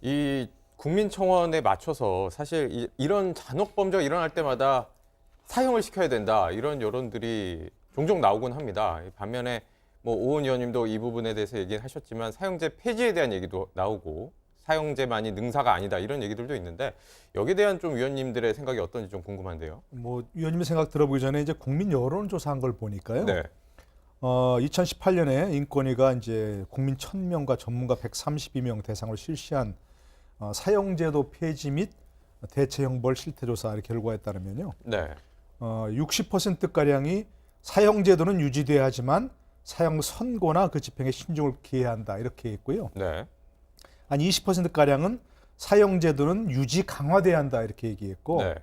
이 국민청원에 맞춰서 사실 이런 잔혹 범죄가 일어날 때마다 사형을 시켜야 된다 이런 여론들이 종종 나오곤 합니다. 반면에 뭐 오은 의원님도 이 부분에 대해서 얘기를 하셨지만 사형제 폐지에 대한 얘기도 나오고 사형제만이 능사가 아니다 이런 얘기들도 있는데 여기에 대한 좀 위원님들의 생각이 어떤지 좀 궁금한데요. 뭐 위원님의 생각 들어보기 전에 이제 국민 여론 조사한 걸 보니까요. 네. 2018년에 인권위가 이제 국민 1,000명과 전문가 132명 대상으로 실시한 사형제도 폐지 및 대체 형벌 실태조사 결과에 따르면요. 네. 60%가량이 사형제도는 유지돼야 하지만 사형 선고나 그 집행에 신중을 기해야 한다 이렇게 했고요. 네. 한 20%가량은 사형제도는 유지 강화돼야 한다 이렇게 얘기했고 네.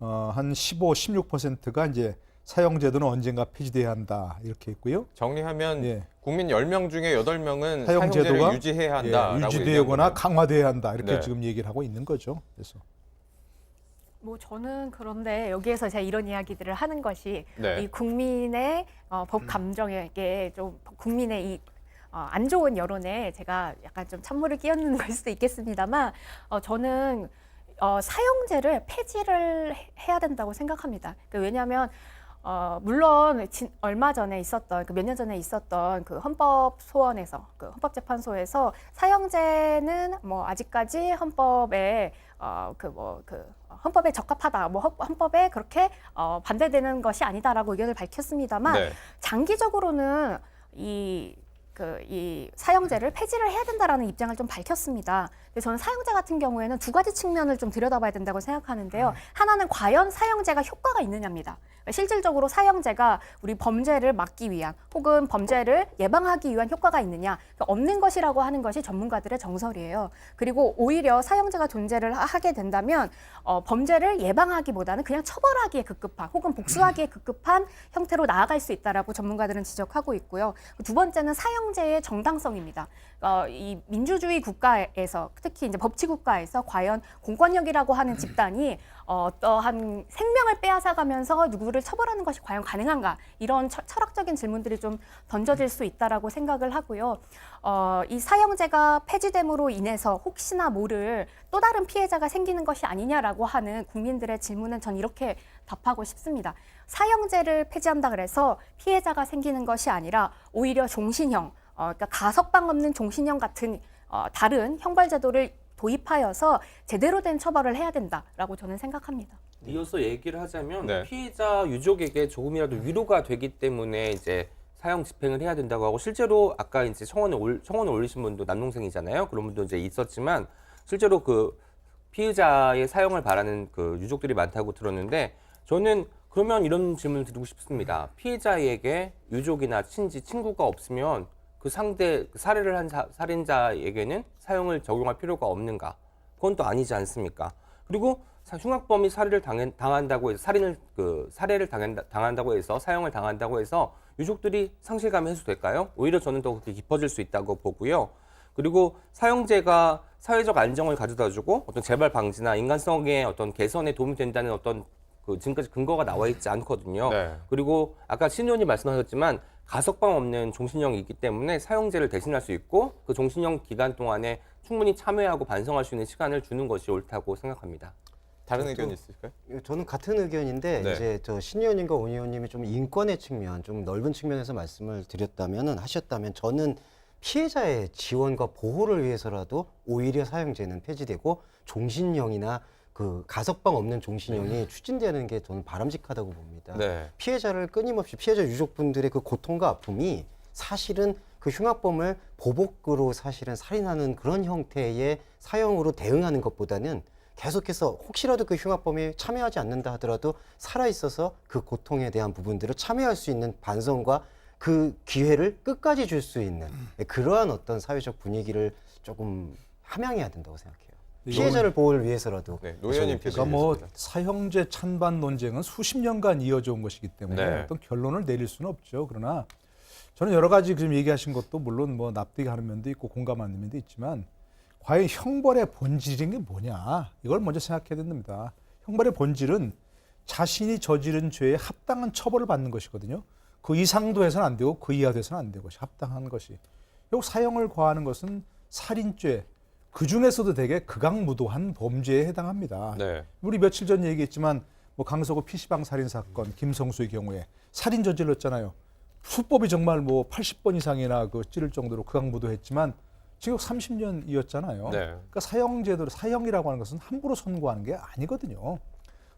한 15, 16%가 이제 사형제도는 언젠가 폐지돼야 한다 이렇게 했고요. 정리하면 예. 국민 10명 중에 8명은 사형제도가 사형제를 유지해야 한다라고 유지되거나 강화돼야 한다 이렇게 네. 지금 얘기를 하고 있는 거죠. 그래서 뭐 저는 그런데 여기에서 제가 이런 이야기들을 하는 것이 네. 이 국민의 법 감정에게 좀 국민의 이 안 좋은 여론에 제가 약간 좀 찬물을 끼얹는 걸 수도 있겠습니다만 저는 사형제를 폐지를 해야 된다고 생각합니다. 왜냐하면 물론 얼마 전에 있었던 몇 년 전에 있었던 그 헌법 소원에서 그 헌법재판소에서 사형제는 뭐 아직까지 헌법에 헌법에 적합하다, 뭐 헌법에 그렇게 반대되는 것이 아니다라고 의견을 밝혔습니다만 네. 장기적으로는 이 사형제를 폐지를 해야 된다라는 입장을 좀 밝혔습니다. 근데 저는 사형제 같은 경우에는 두 가지 측면을 좀 들여다봐야 된다고 생각하는데요. 하나는 과연 사형제가 효과가 있느냐입니다. 실질적으로 사형제가 우리 범죄를 막기 위한 혹은 범죄를 예방하기 위한 효과가 있느냐, 없는 것이라고 하는 것이 전문가들의 정설이에요. 그리고 오히려 사형제가 존재를 하게 된다면 범죄를 예방하기보다는 그냥 처벌하기에 급급한 혹은 복수하기에 급급한 형태로 나아갈 수 있다라고 전문가들은 지적하고 있고요. 두 번째는 사형제의 정당성입니다. 이 민주주의 국가에서 특히 이제 법치 국가에서 과연 공권력이라고 하는 집단이 어떠한 생명을 빼앗아가면서 누구를 처벌하는 것이 과연 가능한가, 이런 철학적인 질문들이 좀 던져질 수 있다라고 생각을 하고요. 이 사형제가 폐지됨으로 인해서 혹시나 모를 또 다른 피해자가 생기는 것이 아니냐라고 하는 국민들의 질문은 전 이렇게 답하고 싶습니다. 사형제를 폐지한다 그래서 피해자가 생기는 것이 아니라 오히려 종신형, 그러니까 가석방 없는 종신형 같은 다른 형벌제도를 도입하여서 제대로 된 처벌을 해야 된다라고 저는 생각합니다. 이어서 얘기를 하자면 네. 피해자 유족에게 조금이라도 위로가 되기 때문에 이제 사형 집행을 해야 된다고 하고, 실제로 아까 이제 청원을 올리신 분도 남동생이잖아요. 그런 분도 이제 있었지만 실제로 그 피의자의 사형을 바라는 그 유족들이 많다고 들었는데, 저는 그러면 이런 질문을 드리고 싶습니다. 피해자에게 유족이나 친지, 친구가 없으면 그 상대 살해를 한 살인자에게는 사형을 적용할 필요가 없는가? 그건 또 아니지 않습니까? 그리고 흉악범이 살해를 당한다고 해서 살해를 당한다고 해서 사형을 당한다고 해서 유족들이 상실감이 해소될까요? 오히려 저는 더 그렇게 깊어질 수 있다고 보고요. 그리고 사형제가 사회적 안정을 가져다주고 어떤 재발 방지나 인간성의 어떤 개선에 도움이 된다는 어떤 그 지금까지 근거가 나와 있지 않거든요. 네. 그리고 아까 신 의원님 말씀하셨지만 가석방 없는 종신형이 있기 때문에 사형제를 대신할 수 있고, 그 종신형 기간 동안에 충분히 참여하고 반성할 수 있는 시간을 주는 것이 옳다고 생각합니다. 다른 의견 있으실까요? 저는 같은 의견인데 네. 이제 신 의원님과 온 의원님이 좀 인권의 측면, 좀 넓은 측면에서 말씀을 하셨다면 저는 피해자의 지원과 보호를 위해서라도 오히려 사형제는 폐지되고 종신형이나 그 가석방 없는 종신형이 추진되는 게 저는 바람직하다고 봅니다. 네. 피해자를 끊임없이 피해자 유족분들의 그 고통과 아픔이 사실은 그 흉악범을 보복으로 사실은 살인하는 그런 형태의 사형으로 대응하는 것보다는 계속해서 혹시라도 그 흉악범이 참여하지 않는다 하더라도 살아있어서 그 고통에 대한 부분들을 참여할 수 있는 반성과 그 기회를 끝까지 줄 수 있는 그러한 어떤 사회적 분위기를 조금 함양해야 된다고 생각해요. 피해자를 보호를 위해서라도. 네. 노 의원님께서 그러니까 뭐 얘기했습니다. 사형제 찬반 논쟁은 수십 년간 이어져 온 것이기 때문에 네. 어떤 결론을 내릴 수는 없죠. 그러나 저는 여러 가지 지금 얘기하신 것도 물론 뭐 납득하는 면도 있고 공감하는 면도 있지만, 과연 형벌의 본질인 게 뭐냐, 이걸 먼저 생각해야 됩니다. 형벌의 본질은 자신이 저지른 죄에 합당한 처벌을 받는 것이거든요. 그 이상도 해서는 안 되고 그 이하도 해서는 안 되고 합당한 것이. 그리고 사형을 과하는 것은 살인죄, 그 중에서도 되게 극악무도한 범죄에 해당합니다. 네. 우리 며칠 전 얘기했지만 뭐 강서구 PC방 살인 사건 김성수의 경우에 살인 저질렀잖아요. 수법이 정말 뭐 80번 이상이나 그 찌를 정도로 극악무도했지만 징역 30년이었잖아요. 네. 그러니까 사형제도로 사형이라고 하는 것은 함부로 선고하는 게 아니거든요.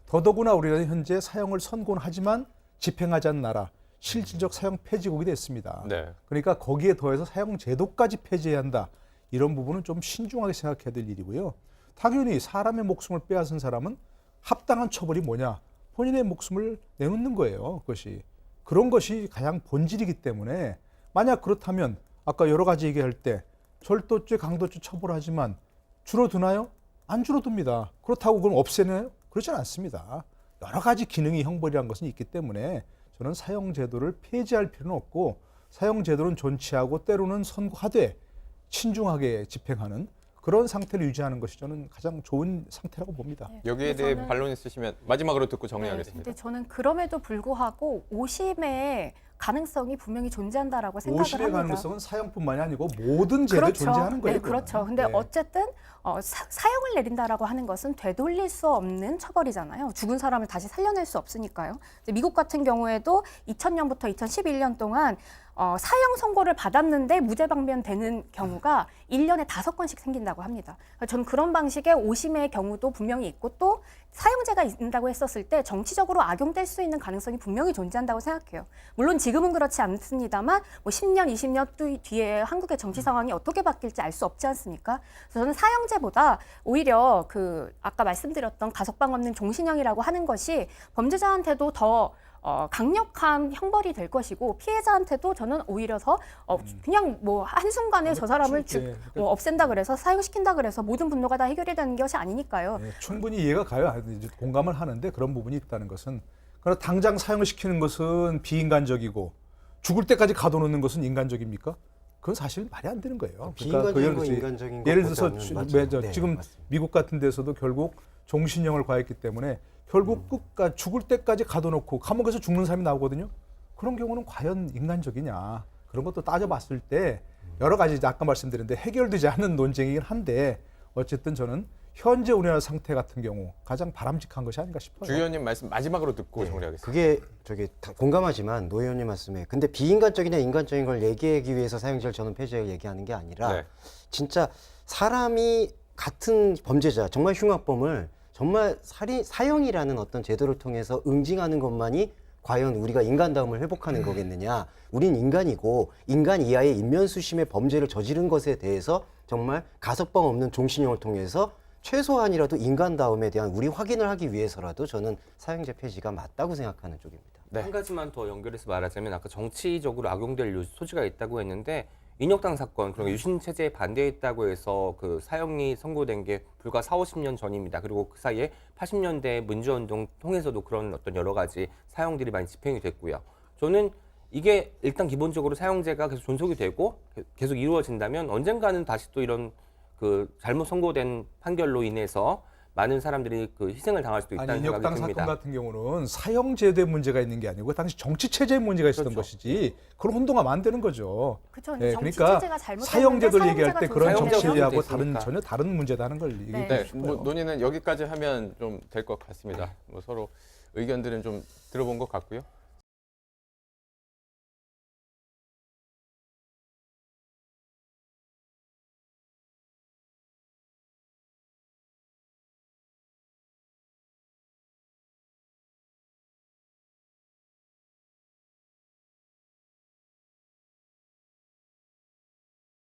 더더구나 우리는 현재 사형을 선고하지만 집행하지 않는 나라, 실질적 사형 폐지국이 됐습니다. 네. 그러니까 거기에 더해서 사형 제도까지 폐지해야 한다. 이런 부분은 좀 신중하게 생각해야 될 일이고요. 당연히 사람의 목숨을 빼앗은 사람은 합당한 처벌이 뭐냐? 본인의 목숨을 내놓는 거예요. 그것이. 그런 것이 가장 본질이기 때문에 만약 그렇다면 아까 여러 가지 얘기할 때 절도죄, 강도죄 처벌하지만 줄어드나요? 안 줄어듭니다. 그렇다고 그럼 없애나요? 그렇지는 않습니다. 여러 가지 기능이 형벌이라는 것은 있기 때문에 저는 사형제도를 폐지할 필요는 없고 사형제도는 존치하고 때로는 선고하되 친중하게 집행하는 그런 상태를 유지하는 것이 저는 가장 좋은 상태라고 봅니다. 여기에 근데 대해 저는- 반론 있으시면 마지막으로 듣고 네, 정리하겠습니다. 근데 저는 그럼에도 불구하고 오심의 가능성이 분명히 존재한다라고 생각을 오심의 합니다. 가능성은 사형뿐만이 아니고 모든 죄에 그렇죠. 존재하는 거예요. 네, 그렇죠. 근데 네. 어쨌든 사형을 내린다라고 하는 것은 되돌릴 수 없는 처벌이잖아요. 죽은 사람을 다시 살려낼 수 없으니까요. 이제 미국 같은 경우에도 2000년부터 2011년 동안 사형 선고를 받았는데 무죄 방면되는 경우가 1년에 5건씩 생긴다고 합니다. 저는 그런 방식의 오심의 경우도 분명히 있고 또 사형제가 있다고 했었을 때 정치적으로 악용될 수 있는 가능성이 분명히 존재한다고 생각해요. 물론 지금은 그렇지 않습니다만 뭐 10년, 20년 뒤에 한국의 정치 상황이 어떻게 바뀔지 알 수 없지 않습니까? 그래서 저는 사형제보다 오히려 그 아까 말씀드렸던 가석방 없는 종신형이라고 하는 것이 범죄자한테도 더 강력한 형벌이 될 것이고 피해자한테도 저는 오히려 더 그냥 뭐 한순간에 저 사람을 네, 없앤다 그래서 사형시킨다 그래서 모든 분노가 다 해결이 되는 것이 아니니까요. 네, 충분히 이해가 가요. 이제 공감을 하는데 그런 부분이 있다는 것은 그러나 당장 사형을 시키는 것은 비인간적이고 죽을 때까지 가둬놓는 것은 인간적입니까? 그건 사실 말이 안 되는 거예요. 비인간적인 거 그 인간적인 예를 들어서 것보다는 맞죠. 네, 지금 맞습니다. 미국 같은 데서도 결국 종신형을 과했기 때문에 결국 끝까지 죽을 때까지 가둬놓고 감옥에서 죽는 사람이 나오거든요. 그런 경우는 과연 인간적이냐 그런 것도 따져봤을 때 여러 가지 아까 말씀드렸는데 해결되지 않는 논쟁이긴 한데 어쨌든 저는 현재 우리나라 상태 같은 경우 가장 바람직한 것이 아닌가 싶어요. 주 의원님 말씀 마지막으로 듣고 네, 정리하겠습니다. 그게 다 공감하지만 노 의원님 말씀에 근데 비인간적이냐 인간적인 걸 얘기하기 위해서 사형제를 저는 폐지를 얘기하는 게 아니라 네. 진짜 사람이 같은 범죄자 정말 흉악범을 정말 사형이라는 어떤 제도를 통해서 응징하는 것만이 과연 우리가 인간다움을 회복하는 거겠느냐. 우린 인간이고 인간 이하의 인면수심의 범죄를 저지른 것에 대해서 정말 가석방 없는 종신형을 통해서 최소한이라도 인간다움에 대한 우리 확인을 하기 위해서라도 저는 사형제 폐지가 맞다고 생각하는 쪽입니다. 네. 한 가지만 더 연결해서 말하자면 아까 정치적으로 악용될 소지가 있다고 했는데 인혁당 사건 그리고 유신 체제에 반대했다고 해서 그 사형이 선고된 게 불과 40-50년 전입니다. 그리고 그 사이에 80년대 민주운동 통해서도 그런 어떤 여러 가지 사형들이 많이 집행이 됐고요. 저는 이게 일단 기본적으로 사형제가 계속 존속이 되고 계속 이루어진다면 언젠가는 다시 또 이런 그 잘못 선고된 판결로 인해서 많은 사람들이 그 희생을 당할 수도 있다는 아니 생각이 인혁당 듭니다. 사건 같은 경우는 사형제도에 문제가 있는 게 아니고 당시 정치 체제에 문제가 있었던 그렇죠. 것이지 그걸 혼동하면 안 되는 거죠. 그렇죠. 네, 정치 그러니까 체제가 잘못됐는데 사형제도를 얘기할 때 그런 사형제가 정치 존재하고 체제하고 있으니까. 전혀 다른 문제다는 걸 네. 얘기해 네, 싶어요. 뭐 논의는 여기까지 하면 좀 될 것 같습니다. 뭐 서로 의견들은 좀 들어본 것 같고요.